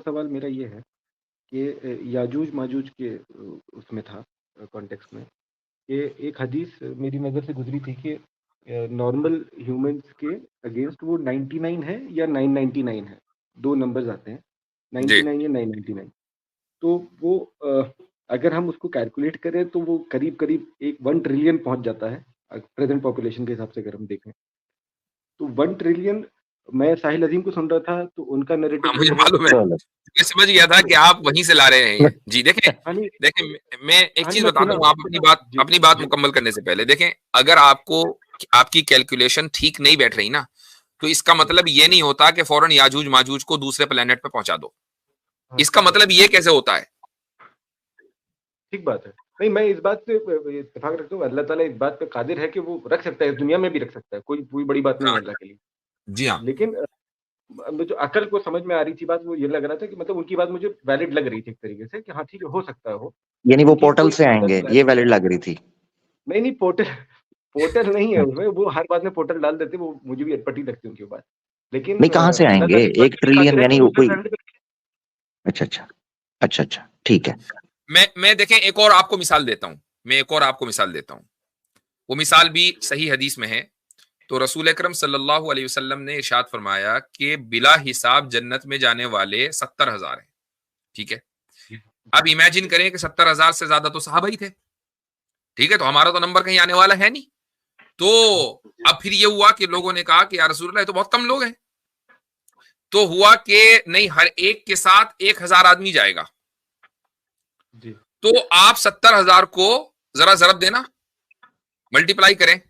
सवाल मेरा ये है कि याजूज माजूज के उसमें था कॉन्टेक्स्ट में कि एक हदीस मेरी नज़र से गुजरी थी कि नॉर्मल ह्यूमंस के अगेंस्ट वो 99 है या 999 है, दो नंबर्स आते हैं, 99 या 999। तो वो अगर हम उसको कैलकुलेट करें तो वो करीब करीब 1 ट्रिलियन पहुंच जाता है प्रेजेंट पॉपुलेशन के हिसाब से अगर हम देखें तो 1 ट्रिलियन। मैं साहिल अजीम को सुन रहा था तो उनका नैरेटिव मुझे ये मालूम है, मैं समझ गया था कि आप वहीं से ला रहे हैं ये। जी देखें, मैं एक चीज बताता हूँ, आप अपनी बात मुकम्मल करने से पहले देखें, अगर आपकी कैलकुलेशन ठीक नहीं बैठ रही ना, तो इसका मतलब ये नहीं होता कि फौरन याजूज माजूज को दूसरे प्लेनेट पे पहुंचा दो। इसका मतलब ये कैसे होता है? ठीक बात है। नहीं, मैं इस बात से इत्तेफाक रखता हूँ, अल्लाह ताला इस बात पे कादिर है कि वो रख सकता है, इस दुनिया में भी रख सकता है, कोई बड़ी बात नहीं है अल्लाह के लिए। जी हाँ। लेकिन जो अकल को समझ में आ रही थी बात, वो ये लग रहा था कि मतलब उनकी बात मुझे वैलिड लग रही थी एक तरीके से कि हाँ ठीक है, हो सकता है हो, यानी वो पोर्टल से आएंगे, ये वैलिड लग रही थी। नहीं पोर्टल नहीं है उसमें, वो हर बात में पोर्टल डाल देते, वो मुझे भी अटपटी लगती उनकी बात। लेकिन नहीं, कहाँ से आएंगे 1 ट्रिलियन यानी कोई? अच्छा, ठीक है। मैं देखें एक और आपको मिसाल देता हूं, वो मिसाल भी सही हदीस में है। तो रसूल अकरम सल्लल्लाहु अलैहि वसल्लम ने इरशाद फरमाया कि बिला हिसाब जन्नत में जाने वाले 70,000 हैं। ठीक है, अब इमेजिन करें कि 70,000 से ज्यादा तो सहाबा ही थे। ठीक है, तो हमारा तो नंबर कहीं आने वाला है नहीं। तो अब फिर ये हुआ कि लोगों ने कहा कि यार रसूलुल्लाह, तो बहुत कम लोग हैं। तो हुआ कि नहीं, हर एक के साथ 1,000 आदमी जाएगा। तो आप 70,000 को जरा जरब देना, मल्टीप्लाई करें,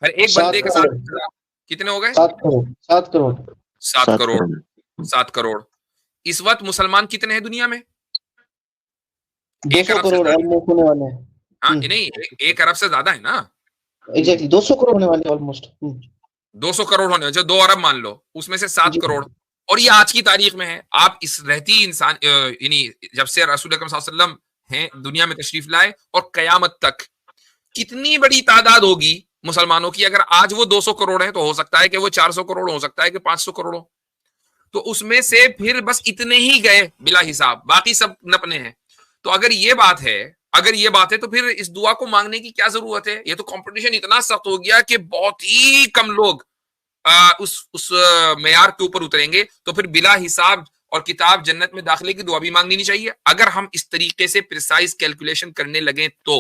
हर एक बंदे के साथ कितने हो गए? 7 करोड़। इस वक्त मुसलमान कितने हैं दुनिया में? 200 करोड़ ऑलमोस्ट होने वाले हैं। हाँ, नहीं, 1 अरब से ज्यादा है ना। एग्जैक्टली 200 करोड़ होने वाले ऑलमोस्ट। 200 करोड़ होने, जो 2 अरब मान लो, उसमें से 7 करोड़। और ये आज की तारीख में है। आप इस रहती इंसान यानी जब से रसूल अकरम सल्लल्लाहु अलैहि वसल्लम हैं दुनिया में तशरीफ लाए और कयामत तक कितनी बड़ी तादाद होगी मुसलमानों की। अगर आज वो 200 करोड़ है तो हो सकता है कि वो 400 करोड़ हो सकता है कि 500 करोड़ हो। तो उसमें से फिर बस इतने ही गए बिला हिसाब, बाकी सब नपने हैं। तो अगर ये बात है तो फिर इस दुआ को मांगने की क्या जरूरत है? ये तो कंपटीशन इतना सख्त हो गया कि बहुत ही कम लोग उस मेयार के ऊपर उतरेंगे। तो फिर बिला हिसाब और किताब जन्नत में दाखिले की दुआ भी मांगनी नहीं चाहिए अगर हम इस तरीके से प्रिसाइज कैलकुलेशन करने लगे तो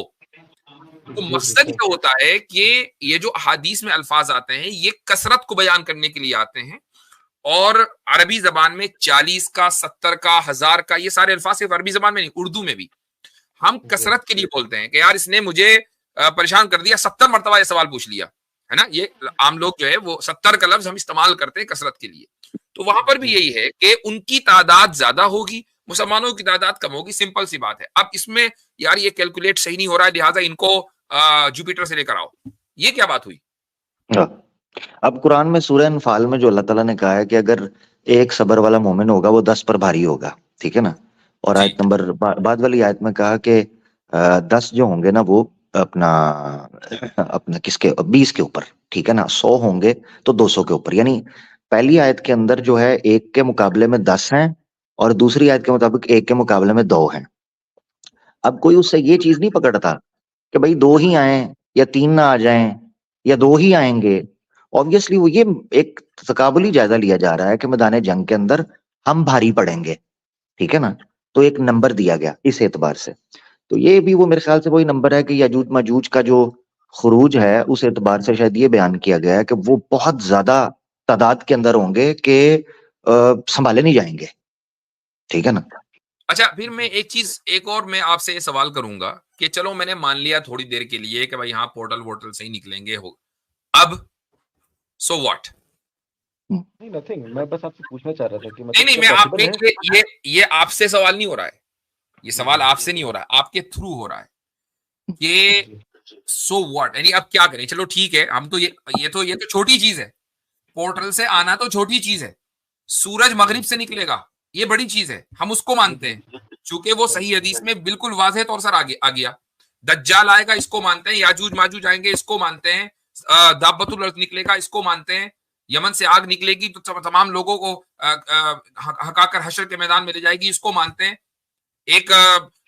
मकसद ये होता है कि ये जो अहादीस में अल्फाज आते हैं ये कसरत को बयान करने के लिए आते हैं। और अरबी जबान में 40 का, 70 का, 1000 का, ये सारे अल्फाज सिर्फ अरबी जबान में नहीं, उर्दू में भी हम कसरत के लिए बोलते हैं कि यार इसने मुझे परेशान कर दिया, 70 मरतबा ये सवाल पूछ लिया, है ना। ये आम लोग जो है वो 70 का लफ्ज हम इस्तेमाल करते हैं कसरत के लिए। तो वहां पर भी यही है कि उनकी तादाद ज्यादा होगी, मुसलमानों की तादाद कम होगी, सिंपल सी बात है। अब इसमें यार ये कैलकुलेट सही नहीं हो रहा है, लिहाजा इनको जुपिटर से लेकर आओ, ये क्या बात हुई? अब कुरान में सूरह अनफाल में जो अल्लाह ताला ने कहा है कि अगर एक सबर वाला मोमिन होगा वो 10 पर भारी होगा, ठीक है ना। और आयत नंबर बाद वाली आयत में कहा कि 10 जो होंगे ना वो अपना किसके 20 के ऊपर, ठीक है ना। 100 होंगे तो 200 के ऊपर। यानी पहली आयत के अंदर जो है 1 के मुकाबले में 10 हैं और दूसरी आयत के मुताबिक 1 के मुकाबले में 2 हैं। अब कोई उससे ये चीज नहीं पकड़ता कि भाई 2 ही आए या 3 ना आ जाएं या 2 ही आएंगे। ऑब्वियसली वो ये एक तकाबुली जायजा लिया जा रहा है कि मैदान जंग के अंदर हम भारी पड़ेंगे, ठीक है ना। तो एक नंबर दिया गया इस एतबार से। तो ये भी वो मेरे ख्याल से वही नंबर है कि याजूज माजूज का जो खुरूज है उस एतबार से शायद ये बयान किया गया है कि वो बहुत ज्यादा तादाद के अंदर होंगे कि संभाले नहीं जाएंगे, ठीक है ना। अच्छा, फिर मैं एक और मैं आपसे ये सवाल करूंगा कि चलो मैंने मान लिया थोड़ी देर के लिए कि भाई हाँ पोर्टल वोर्टल से ही निकलेंगे, हो अब सो व्हाट? नहीं, नथिंग, मैं बस आपसे पूछना चाह रहा था कि नहीं, मैं आपके ये आपसे सवाल नहीं हो रहा है, ये सवाल आपसे नहीं हो रहा है, आपके थ्रू हो रहा है कि सो व्हाट, यानी अब क्या करें? चलो ठीक है, हम तो ये तो छोटी चीज है, पोर्टल से आना तो छोटी चीज है, सूरज मगरिब से निकलेगा ये बड़ी चीज है, हम उसको मानते हैं चूंकि वो सही हदीस में बिल्कुल वाज़ेह तौर से आ गया। दज्जाल आएगा इसको मानते हैं, याजूज माजूज आएंगे इसको मानते हैं, दाब्बतुल अर्द निकलेगा इसको मानते हैं, यमन से आग निकलेगी तो तमाम लोगों को हकाकर हशर के मैदान में ले जाएगी, इसको मानते हैं। एक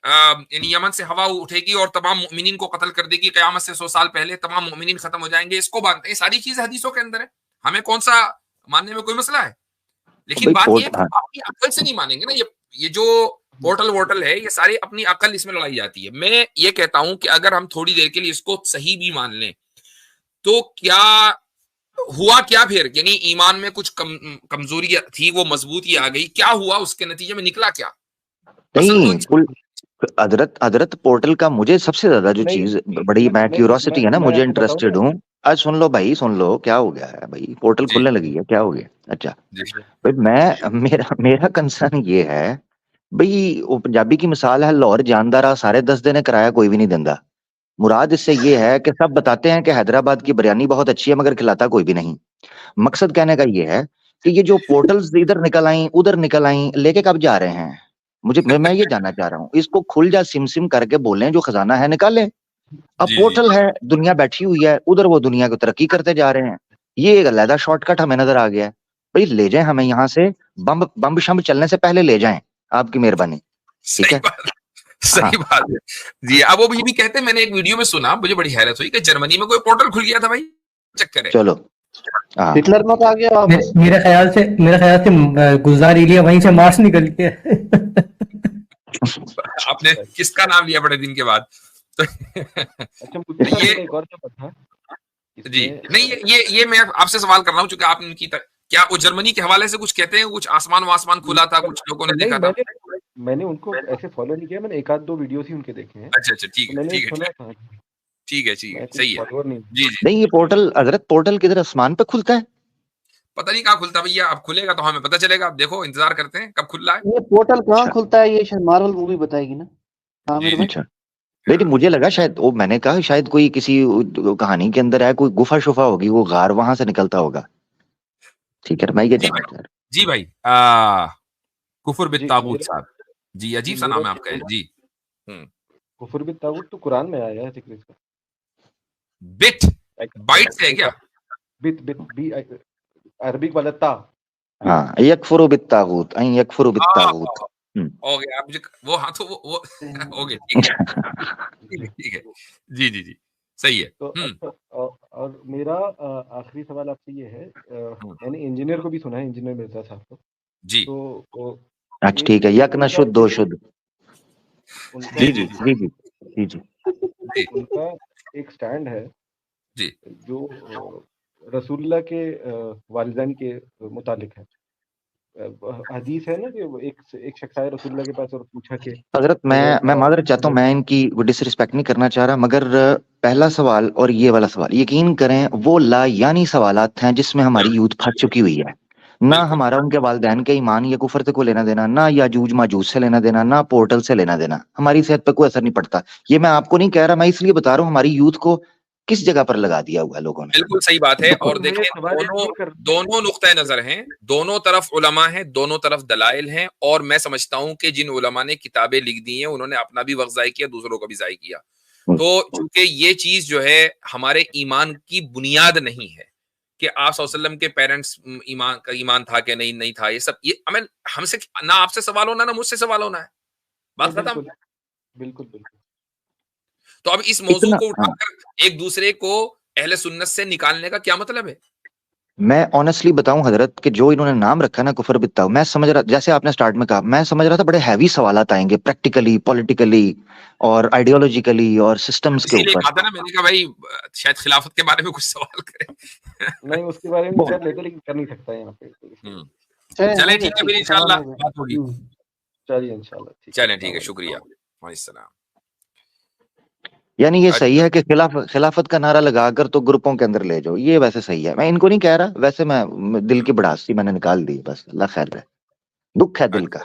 यानी यमन से हवा उठेगी और तमाम मोमिनीन को कत्ल कर देगी, क़यामत से 100 साल पहले तमाम मोमिनीन खत्म हो जाएंगे, इसको मानते हैं। सारी चीजें हदीसों के अंदर है, हमें कौन सा मानने में कोई मसला है। लेकिन बात ये है अपनी अकल से नहीं मानेंगे ना। ये जो पोर्टल वोर्टल है, ये सारी अपनी अकल इसमें लड़ाई जाती है। मैं ये कहता हूं कि अगर हम थोड़ी देर के लिए इसको सही भी मान लें तो क्या हुआ, क्या फिर यानी ईमान में कुछ कमजोरी थी, वो मजबूती आ गई, क्या हुआ, उसके नतीजे में निकला क्या? नहीं, हजरत पोर्टल का मुझे सबसे ज्यादा जो चीज बड़ी मैं क्यूरियोसिटी है ना, मुझे इंटरेस्टेड हूँ। आज सुन लो भाई, सुन लो, क्या हो गया है भाई, पोर्टल खुलने लगी है, क्या हो गया? अच्छा भाई, मेरा कंसर्न ये है भाई, वो पंजाबी की मिसाल है, लाहौर जानदारा सारे 10 दिन किराया कोई भी नहीं देता। मुराद इससे ये है कि सब बताते हैं कि हैदराबाद की बिरयानी बहुत अच्छी है मगर खिलाता कोई भी नहीं। मकसद कहने का ये है कि ये जो पोर्टल्स इधर निकल आई उधर निकल आई, लेके कब जा रहे हैं? मैं ये जानना चाह रहा हूँ। इसको खुल जा सिम करके बोलें, जो खजाना है निकालें। अब पोर्टल है, दुनिया बैठी हुई है उधर, वो दुनिया को तरक्की करते जा रहे हैं। ये एक अलग शॉर्टकट हमें नजर आ गया है भाई, ले जाएं हमें यहाँ से, बम शम चलने से पहले ले जाएं, आपकी मेहरबानी। ठीक है, सही बात है जी। अब वो भी कहते हैं, मैंने एक वीडियो में सुना, मुझे बड़ी हैरत हुई कि जर्मनी में कोई पोर्टल खुल गया था भाई, चक्कर है। चलो हिटलर में आ गया वापस। मेरे ख्याल से गुलजार एलिया वहीं से मार्स निकल के आपने किसका नाम लिया बड़े दिन के बाद? अच्छा, मुझे एक और था जी। नहीं, ये मैं आपसे सवाल कर रहा हूँ, चूंकि आपने उनकी क्या वो जर्मनी के हवाले से कुछ कहते हैं, कुछ आसमान खुला था, कुछ लोगों ने देखा था? मैंने उनको ऐसे फॉलो नहीं किया, मैंने एक आध दो वीडियोस ही उनके देखे हैं। अच्छा, ठीक है, ठीक है, सही है जी। नहीं, ये पोर्टल किधर आसमान पे खुलता है? पता नहीं कहाँ खुलता भैया, अब खुलेगा तो हमें पता चलेगा। अब देखो, इंतजार करते हैं कब खुल रहा है। ये पोर्टल कहाँ खुलता है, ये शायद मार्वल मूवी बताएगी ना। अच्छा, लेकिन मुझे लगा शायद वो, मैंने कहा शायद कोई किसी कहानी के अंदर है, कोई गुफा शुफा होगी, वो गार वहां से निकलता होगा। ठीक है, मैं ये जी भाई, कुफर बित तागूत साहब जी, अजीब सा नाम है आपका जी। कुफर बित तागूत तो कुरान में आया है जिक्र इसका। बिट बाइट से है क्या? बित बी अरबिक वाला ता। हाँ, यकफुरु बित तागूत, यकफुरु बित तागूत हो गया। आप मुझे वो, हाँ तो वो हो गया, ठीक है जी, सही है। तो और मेरा आखिरी सवाल आपसे ये है, मैंने इंजीनियर को भी सुना है, इंजीनियर मिर्जा साहब को जी। तो अच्छा, ठीक है, यक न शुद्ध दो शुद्ध। जी। उनका एक स्टैंड है जी, जो रसूलुल्लाह के वालिदैन के मुतालिक है। हदीस है ना कि एक शख्स आया रसूलुल्लाह के पास और पूछा कि हजरत, मैं मादर चाहता हूँ, मैं इनकी डिसरिस्पेक्ट नहीं करना चाह रहा, मगर पहला सवाल और ये वाला सवाल, यकीन करें वो लायानी सवालात हैं जिसमें हमारी यूथ फंस चुकी हुई है। ना हमारा उनके वालिदैन के ईमान या कुफर से कोई लेना देना, ना याजूज माजूज से लेना देना, ना पोर्टल से लेना देना, हमारी सेहत पे कोई असर नहीं पड़ता। ये मैं आपको नहीं कह रहा, मैं इसलिए बता रहा हूँ हमारी यूथ को किस जगह पर लगा दिया हुआ है लोगों ने। बिल्कुल सही बात है। और देखें, दोनों नुक्ता नजर हैं, दोनों तरफ उलमा हैं, दोनों तरफ दलाइल हैं। और मैं समझता हूं कि जिन उलमा ने किताबें लिख दी हैं, उन्होंने अपना भी वक्त ज़ाय किया, दूसरों का भी ज़ाय किया। तो चूंकि ये चीज जो है हमारे ईमान की बुनियाद नहीं है कि आप सल्लल्लाहु अलैहि वसल्लम के पेरेंट्स ईमान था कि नहीं था, ये सब ये हमें हमसे ना आपसे सवाल होना, ना मुझसे सवाल होना है, बात खत्म। बिल्कुल। तो अब इस मौजू को उठाकर एक दूसरे को अहले सुन्नत से निकालने का क्या मतलब है? मैं ऑनेस्टली बताऊं हजरत कि जो इन्होंने नाम रखा ना कुफर बित्ता, मैं समझ रहा, जैसे आपने स्टार्ट में कहा, मैं समझ रहा था बड़े हैवी सवालात आएंगे प्रैक्टिकली, पॉलिटिकली और आइडियोलॉजिकली और सिस्टम्स के ऊपर। मैंने कहा भाई शायद खिलाफत के बारे में कुछ सवाल करें। नहीं, उसके बारे में कर लेते, लेकिन कर नहीं सकता यहाँ पे। चलें, ठीक है, फिर इंशाल्लाह बात होगी। चलिए इंशाल्लाह, चलें, ठीक है, शुक्रिया। वालेकुम। यानी ये सही है कि खिलाफत का नारा लगाकर तो ग्रुपों के अंदर ले जाओ, ये वैसे सही है, मैं इनको नहीं कह रहा, वैसे मैं दिल की भड़ास थी मैंने निकाल दी, बस अल्लाह खैर है, दुख है दिल का।